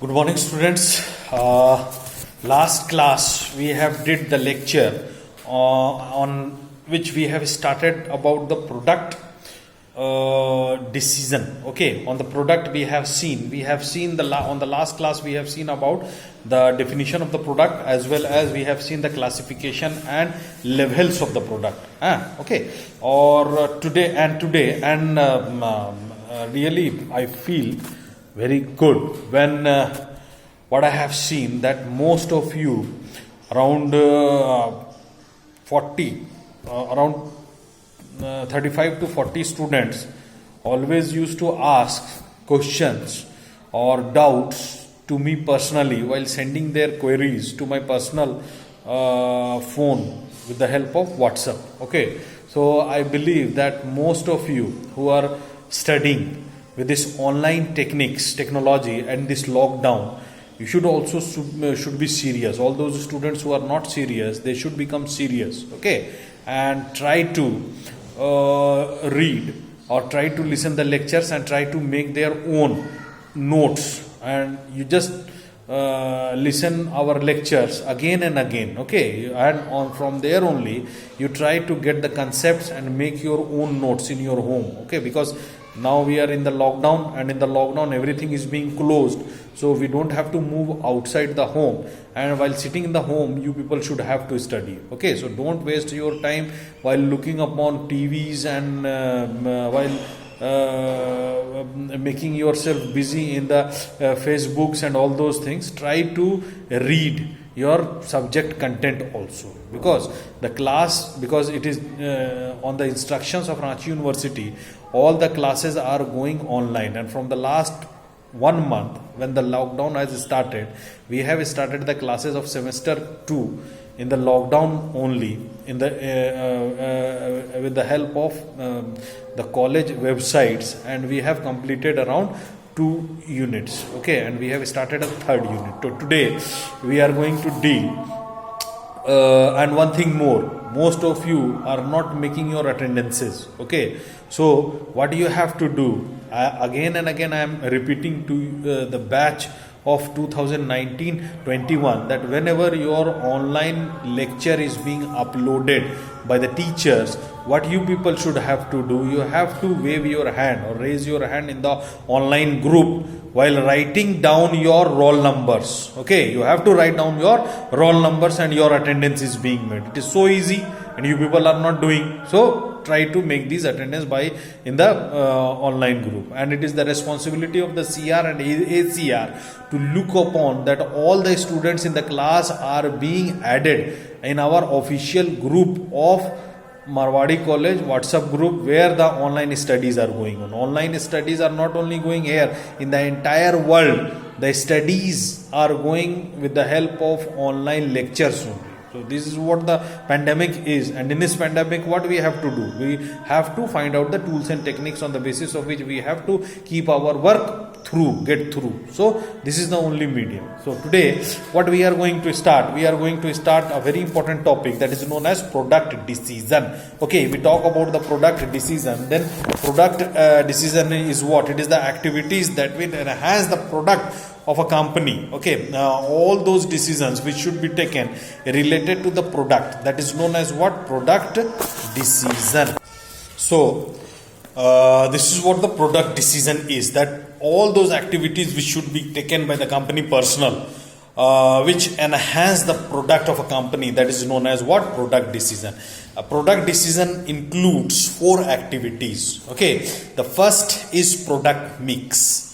Good morning, students. Last class we have did the lecture on which we have started about the product decision. Okay, on the product we have seen on the last class we have seen about the definition of the product, as well as we have seen the classification and levels of the product. Okay, or today really I feel very good when what I have seen that most of you around 35 to 40 students always used to ask questions or doubts to me personally while sending their queries to my personal phone with the help of WhatsApp. Okay, so I believe that most of you who are studying with this online technology and this lockdown, you should also should be serious. All those students who are not serious, they should become serious. Okay, and try to read or try to listen the lectures and try to make their own notes, and you just listen our lectures again and again. Okay, and from there only you try to get the concepts and make your own notes in your home. Okay, because now we are in the lockdown, and in the lockdown everything is being closed, so we don't have to move outside the home, and while sitting in the home you people should have to study. Okay, so don't waste your time while looking upon TVs and while making yourself busy in the Facebooks and all those things. Try to read your subject content also, because it is on the instructions of Ranchi University, all the classes are going online, and from the last 1 month when the lockdown has started, we have started the classes of semester 2 in the lockdown only, in the with the help of the college websites, and we have completed around 2 units. Okay, and we have started a 3rd unit. So today we are going to deal and one thing more, most of you are not making your attendances. Okay, so what you have to do, again and again I am repeating to the batch of 2019-21 that whenever your online lecture is being uploaded by the teachers, what you people should have to do, you have to wave your hand or raise your hand in the online group while writing down your roll numbers. Okay, you have to write down your roll numbers and your attendance is being made. It is so easy and you people are not doing. So try to make these attendance by in the online group, and it is the responsibility of the CR and ACR to look upon that all the students in the class are being added in our official group of Marwadi College WhatsApp group, where the online studies are going on. Online studies are not only going here, in the entire world the studies are going with the help of online lectures only. So this is what the pandemic is, and in this pandemic what we have to do, we have to find out the tools and techniques on the basis of which we have to keep our work get through. So this is the only medium. So today what we are going to start, a very important topic that is known as product decision. Okay, we talk about the product decision, then product decision is what? It is the activities that will enhance the product of a company. Okay, all those decisions which should be taken related to the product, that is known as what? Product decision. So this is what the product decision is, that all those activities which should be taken by the company personnel which enhance the product of a company, that is known as what? Product decision. A product decision includes 4 activities. Okay, the first is product mix,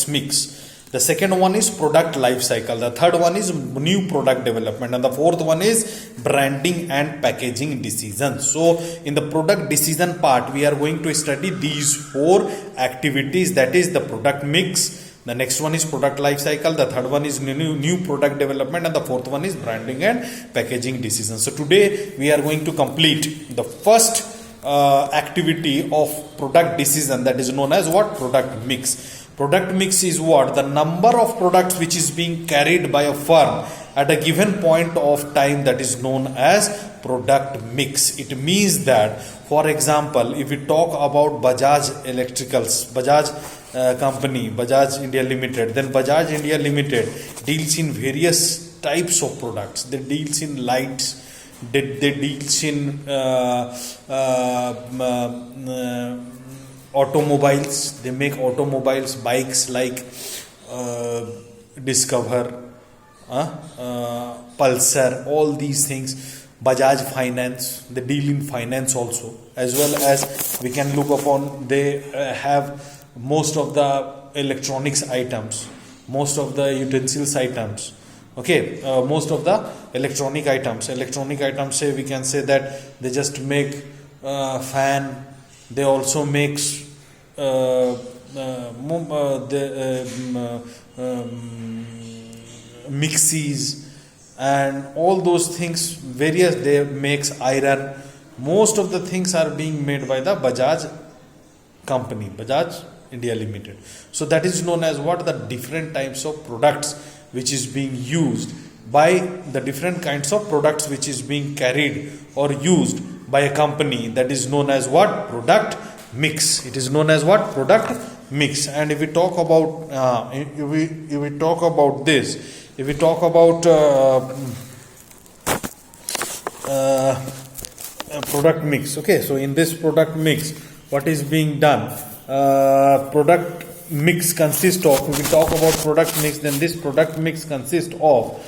mix. The second one is product life cycle. The third one is new product development, and the fourth one is branding and packaging decisions. So in the product decision part, we are going to study these 4 activities, that is the product mix, the next one is product life cycle, the third one is new product development, and the fourth one is branding and packaging decisions. So today we are going to complete the first activity of product decision, that is known as what? Product mix. Product mix is what? The number of products which is being carried by a firm at a given point of time, that is known as product mix. It means that, for example, if we talk about Bajaj Electricals, Bajaj company, Bajaj India Limited. Then Bajaj India Limited deals in various types of products. They deals in lights. They deals in automobiles. They make automobiles, bikes like Discover, Pulsar, all these things. Bajaj Finance, they deal in finance also, as well as we can look upon, they have most of the electronics items, most of the utensils items, okay, most of the electronic items say, we can say that they just make fan. They also makes mixies and all those things, various. They makes iron. Most of the things are being made by the Bajaj company, Bajaj India Limited. So that is known as what? The different types of products which is being used by the different kinds of products which is being carried or used by a company. That is known as what? Product mix. It is known as what? Product mix. And if we talk about if we talk about this, if we talk about product mix, okay, so in this product mix, what is being done? Product mix consists of, if we talk about product mix, then this product mix consists of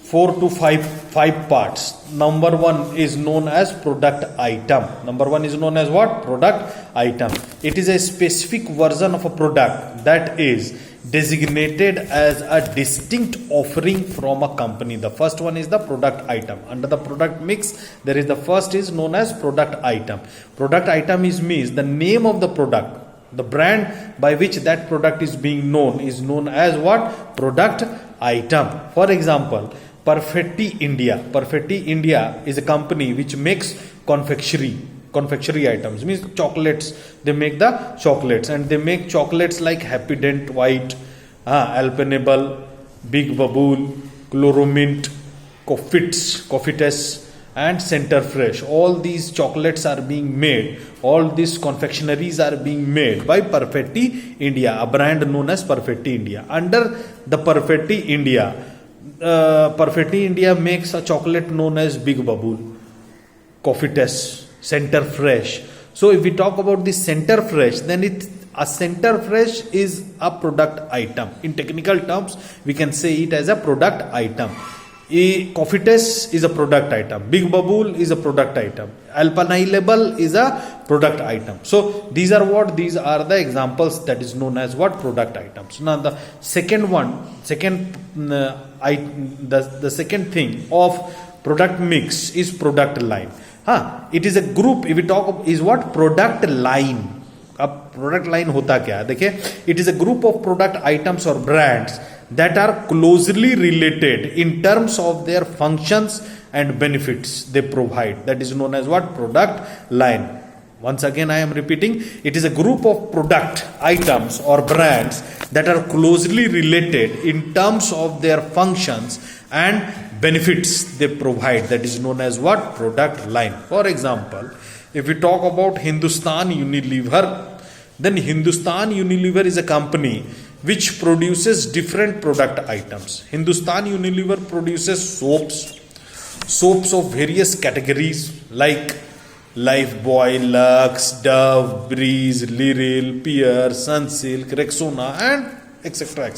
4 to 5 parts. Number one is known as product item. Number one is known as what? Product item. It is a specific version of a product that is designated as a distinct offering from a company. The first one is the product item. Under the product mix, there is the first is known as product item. Product item means the name of the product. The brand by which that product is being known is known as what? Product item. For example, Perfetti India. Perfetti India is a company which makes confectionery items, means chocolates. They make the chocolates, and they make chocolates like Happy Dent White, Alpenable, Big Bubble, Chloromint, Coffites and Center Fresh. All these chocolates are being made, all these confectionaries are being made by Perfetti India, a brand known as Perfetti India. Under the Perfetti India makes a chocolate known as Big Bubble, Coffites, Center Fresh. So if we talk about the Center Fresh, then a Center Fresh is a product item. In technical terms, we can say it as a product item. Coffites is a product item. Big Bubble is a product item. Alpenable is a product item. So these are what? These are the examples that is known as what? Product items. Now the second thing of product mix is product line. It is a group. If we talk is what? Product line. अब product line होता क्या है? देखिए, it is a group of product items or brands that are closely related in terms of their functions and benefits they provide. That is known as what? Product line. Once again, I am repeating, it is a group of product items or brands that are closely related in terms of their functions and benefits they provide. That is known as what? Product line. For example, if we talk about Hindustan Unilever, then Hindustan Unilever is a company which produces different product items. Hindustan Unilever produces soaps of various categories like Lifebuoy, Lux, Dove, Breeze, Liril, Peer, Sunsilk, Rexona, and etc.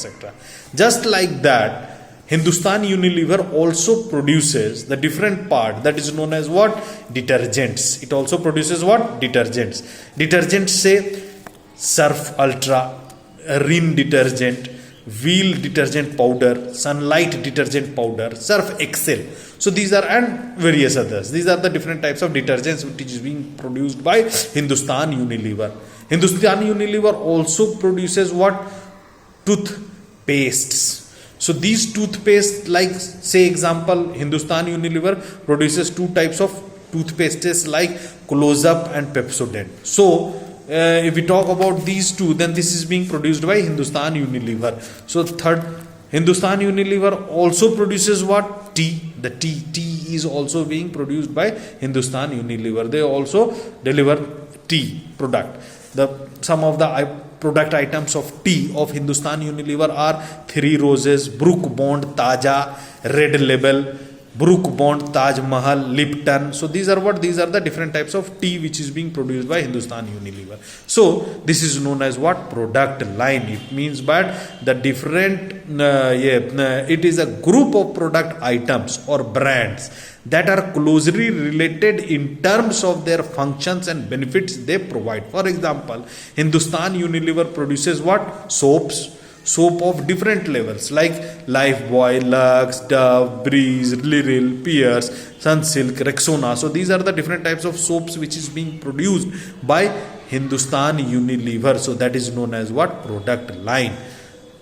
Just like that, Hindustan Unilever also produces the different part that is known as what? Detergents. It also produces what? Detergents. Detergents say Surf Ultra, Rin detergent, Wheel detergent powder, Sunlight detergent powder, Surf Excel. So these are, and various others. These are the different types of detergents which is being produced by Hindustan Unilever. Hindustan Unilever also produces what? Toothpastes. So these toothpaste, like say example, Hindustan Unilever produces two types of toothpastes like Close-Up and Pepsodent. So if we talk about these two, then this is being produced by Hindustan Unilever. So third, Hindustan Unilever also produces what? Tea. The tea is also being produced by Hindustan Unilever. They also deliver tea product. The some of the product items of tea of Hindustan Unilever are Three Roses, Brook Bond, Taja, Red Label, Brook Bond, Taj Mahal, Lipton. So these are what? These are the different types of tea which is being produced by Hindustan Unilever. So this is known as what? Product line. It means but the different it is a group of product items or brands that are closely related in terms of their functions and benefits they provide. For example, Hindustan Unilever produces what? Soap of different levels like Lifebuoy, Lux, Dove, Breeze, Liril, Pierce, Sunsilk, Rexona. So these are the different types of soaps which is being produced by Hindustan Unilever. So that is known as what? Product line.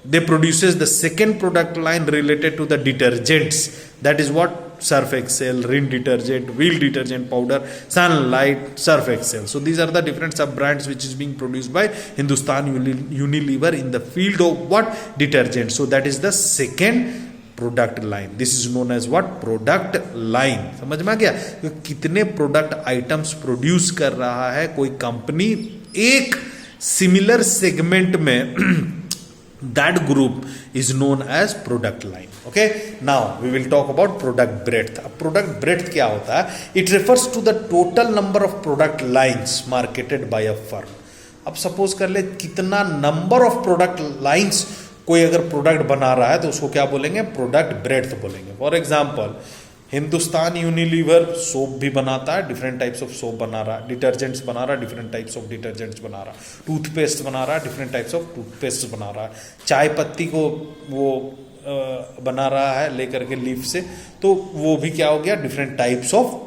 They produces the second product line related to the detergents. That is what? Surf Excel, Rin detergent, Wheel detergent powder, Sunlight, Surf Excel. So these are the different sub brands which is being produced by Hindustan Unilever in the field of what? Detergent. So that is the second product line. This is known as what? Product line. समझ में आ गया? कितने product items produce कर रहा है कोई company एक similar segment में, that group is known as product line. Okay, now we will talk about product breadth. अब product breadth क्या होता है? It refers to the total number of product lines marketed by a firm. अब suppose कर ले कितना number of product lines कोई अगर प्रोडक्ट बना रहा है तो उसको क्या बोलेंगे? प्रोडक्ट ब्रेड्थ बोलेंगे. For example, Hindustan Unilever soap भी बनाता है, डिफरेंट टाइप्स ऑफ सोप बना रहा है, डिटर्जेंट्स बना रहा है, डिफरेंट टाइप्स ऑफ डिटर्जेंट्स बना रहा है, टूथपेस्ट बना रहा है, डिफरेंट टाइप्स ऑफ टूथपेस्ट बना रहा है, चाय पत्ती को वो बना रहा है लेकर के लीफ से, तो वो भी क्या हो गया? डिफरेंट टाइप्स ऑफ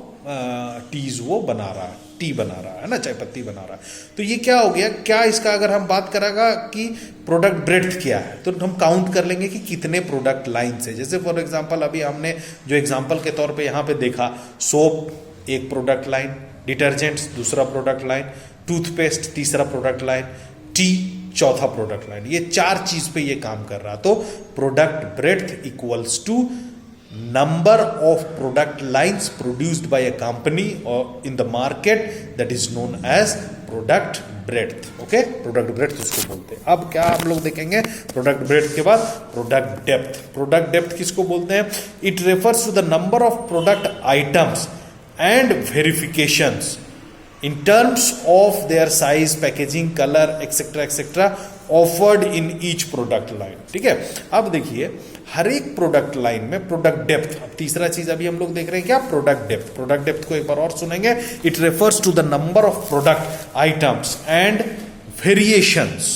टीज वो बना रहा है, टी बना रहा है ना, चाय पत्ती बना रहा है. तो ये क्या हो गया? क्या इसका अगर हम बात करेगा कि प्रोडक्ट ब्रेड्थ क्या है, तो हम काउंट कर लेंगे कि कितने प्रोडक्ट लाइन से. जैसे फॉर एग्जांपल अभी हमने जो एग्जांपल के तौर पे यहाँ पे देखा, सोप एक प्रोडक्ट लाइन, डिटर्जेंट्स दूसरा प्रोडक्ट लाइन, टूथपेस्ट तीसरा प्रोडक्ट लाइन, टी चौथा प्रोडक्ट लाइन. ये चार चीज पे ये काम कर रहा. तो product breadth equals to number of product lines produced by a company or in the market, that is known as product breadth. Okay, product breadth उसको बोलते हैं. अब क्या हम लोग देखेंगे product breadth के बाद? product depth. product depth किसको बोलते हैं? It refers to the number of product items and verifications in terms of their size, packaging, color, etc. offered in each product line. ठीक है. अब देखिए हर एक प्रोडक्ट लाइन में प्रोडक्ट डेप्थ. अब तीसरा चीज अभी हम लोग देख रहे हैं क्या? Product depth. प्रोडक्ट डेप्थ को एक बार और सुनेंगे. It refers to the number of product items and variations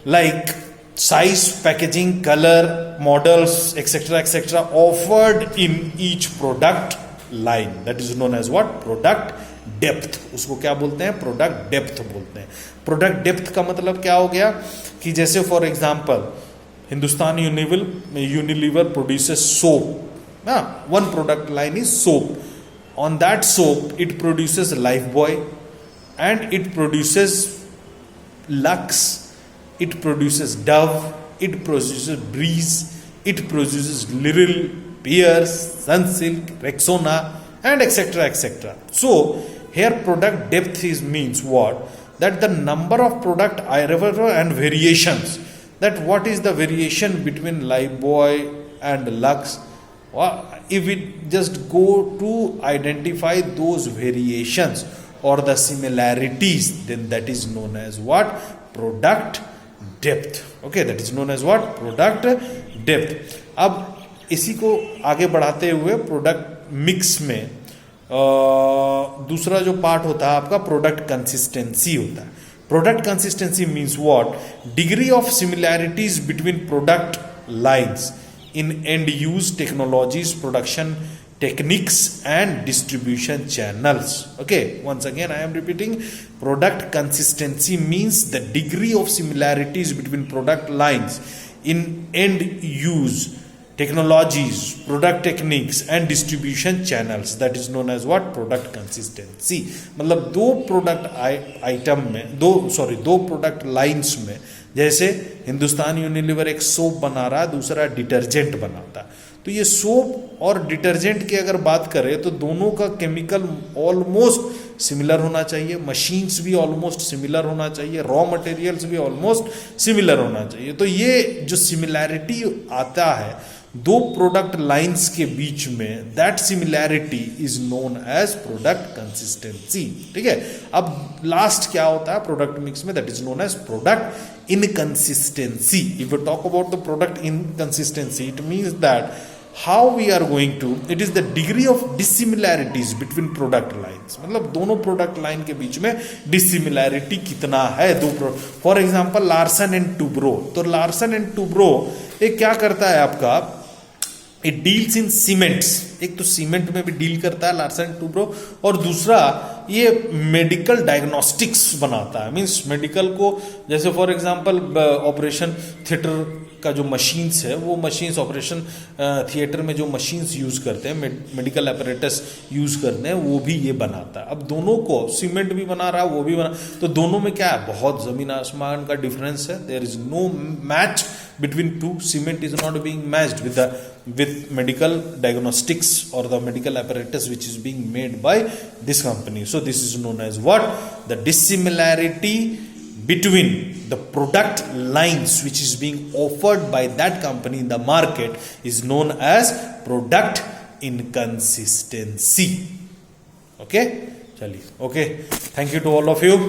like size, packaging, colour, models etcetera offered in each product line. That is known as what? Product depth. उसको क्या बोलते हैं? Product depth बोलते हैं. प्रोडक्ट डेप्थ का मतलब क्या हो गया कि जैसे for example Hindustan Unilever produces soap. one product line is soap. On that soap it produces Lifebuoy and it produces Lux, it produces Dove, it produces Breeze, it produces Liril, Pierce, Sunsilk, Rexona and etc. So here product depth is means what? That the number of product and variations. That what is the variation between Lifebuoy and Lux? If we just go to identify those variations or the similarities, then that is known as what? Product depth. Okay, that is known as what? Product depth. अब इसी को आगे बढ़ाते हुए product mix में दूसरा जो part होता है आपका प्रोडक्ट कंसिस्टेंसी होता है. Product consistency means what? Degree of similarities between product lines in end use technologies, production techniques and distribution channels. Okay, once again I am repeating, product consistency means the degree of similarities between product lines in end use technologies, product techniques and distribution channels. That is known as what? Product consistency. मतलब दो product item में दो product lines में, जैसे Hindustan Unilever एक soap बना रहा है, दूसरा डिटर्जेंट बनाता है, तो ये सोप और डिटर्जेंट की अगर बात करें तो दोनों का केमिकल ऑलमोस्ट सिमिलर होना चाहिए, मशीन्स भी ऑलमोस्ट सिमिलर होना चाहिए, रॉ मटेरियल्स भी ऑलमोस्ट सिमिलर होना चाहिए। तो ये जो सिमिलैरिटी आता है दो प्रोडक्ट लाइंस के बीच में, that similarity is known as product consistency. ठीक है, अब लास्ट क्या होता है प्रोडक्ट मिक्स में, that is known as product inconsistency. If we talk about the product inconsistency, it means that how we are going to, it is the degree of dissimilarities between product lines, मतलब दोनों product line के बीच में dissimilarity कितना है दो। For example Larsen and Toubro, तो Larsen and Toubro एक क्या करता है आपका, इट डील्स इन सीमेंट्स, एक तो सीमेंट में भी डील करता है लार्सन एंड टुब्रो, और दूसरा ये मेडिकल डायग्नोस्टिक्स बनाता है, मींस मेडिकल को, जैसे फॉर एग्जांपल ऑपरेशन थिएटर का जो मशीन्स है, वो मशीन्स ऑपरेशन थिएटर में जो मशीन्स यूज करते हैं, मेडिकल अपैरेटस यूज करते हैं, वो भी ये बनाता है। अब दोनों को, सीमेंट भी बना रहा है वो भी बना, तो दोनों में क्या है, बहुत जमीन आसमान का डिफरेंस है। There is no match between two. Cement is not being matched with medical diagnostics or the medical apparatus which is being made by this company. So this is known as what, the dissimilarity between the product lines which is being offered by that company in the market is known as product inconsistency. Okay, chaliye, okay, thank you to all of you.